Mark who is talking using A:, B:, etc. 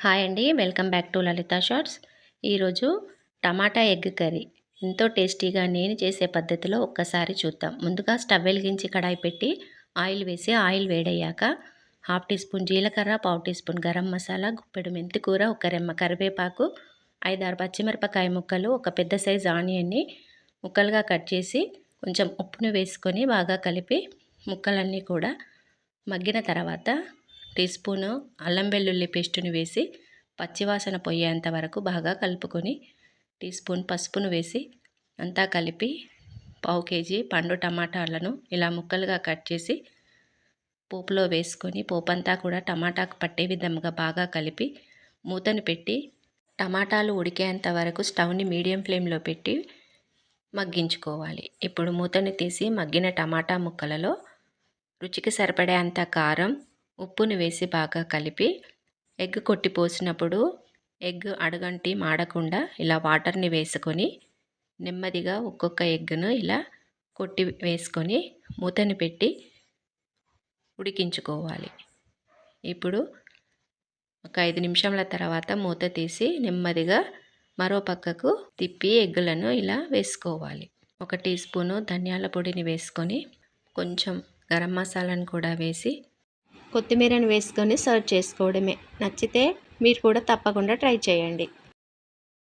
A: Hi అండి. Welcome back to Lalitha shorts. ఈరోజు tomato egg curry ఎంతో టేస్టీగా నేను చేసే పద్ధతిలో ఒక్కసారి చూద్దాం. ముందుగా స్టవ్ వెలిగించి కడాయి పెట్టి ఆయిల్ వేసి ఆయిల్ వేడయ్యాక 1/2 టీ స్పూన్ జీలకర్ర, 1/2 టీ స్పూన్ గరం మసాలా, గుప్పెడు మెంతికూర, ఒక రెమ్మ కరివేపాకు, 5-6 పచ్చిమిరపకాయ ముక్కలు, ఒక పెద్ద సైజు ఆనియన్ని ముక్కలుగా కట్ చేసి కొంచెం ఉప్పును వేసుకొని బాగా కలిపి ముక్కలన్నీ కూడా మగ్గిన తర్వాత టీ స్పూను అల్లం వెల్లుల్లి పేస్టుని వేసి పచ్చివాసన పోయేంత వరకు బాగా కలుపుకొని టీ స్పూన్ పసుపును వేసి అంతా కలిపి 1/2 కేజీ పండు టమాటాలను ఇలా ముక్కలుగా కట్ చేసి పోపులో వేసుకొని పోపంతా కూడా టమాటాకు పట్టే విధంగా బాగా కలిపి మూతను పెట్టి టమాటాలు ఉడికేంత వరకు స్టవ్ని మీడియం ఫ్లేమ్లో పెట్టి మగ్గించుకోవాలి. ఇప్పుడు మూతని తీసి మగ్గిన టమాటా ముక్కలలో రుచికి సరిపడేంత కారం, ఉప్పుని వేసి బాగా కలిపి ఎగ్ కొట్టి పోసినప్పుడు ఎగ్ అడుగంటి మాడకుండా ఇలా వాటర్ని వేసుకొని నెమ్మదిగా ఒక్కొక్క ఎగ్గును ఇలా కొట్టి వేసుకొని మూతని పెట్టి ఉడికించుకోవాలి. ఇప్పుడు ఒక 5 నిమిషాల తర్వాత మూత తీసి నెమ్మదిగా మరో పక్కకు తిప్పి ఎగ్గులను ఇలా వేసుకోవాలి. 1 టీ స్పూను ధనియాల పొడిని వేసుకొని కొంచెం గరం మసాలాను కూడా వేసి కొత్తిమీరను వేసుకొని సర్వ్ చేసుకోవడమే. నచ్చితే మీరు కూడా తప్పకుండా ట్రై చేయండి.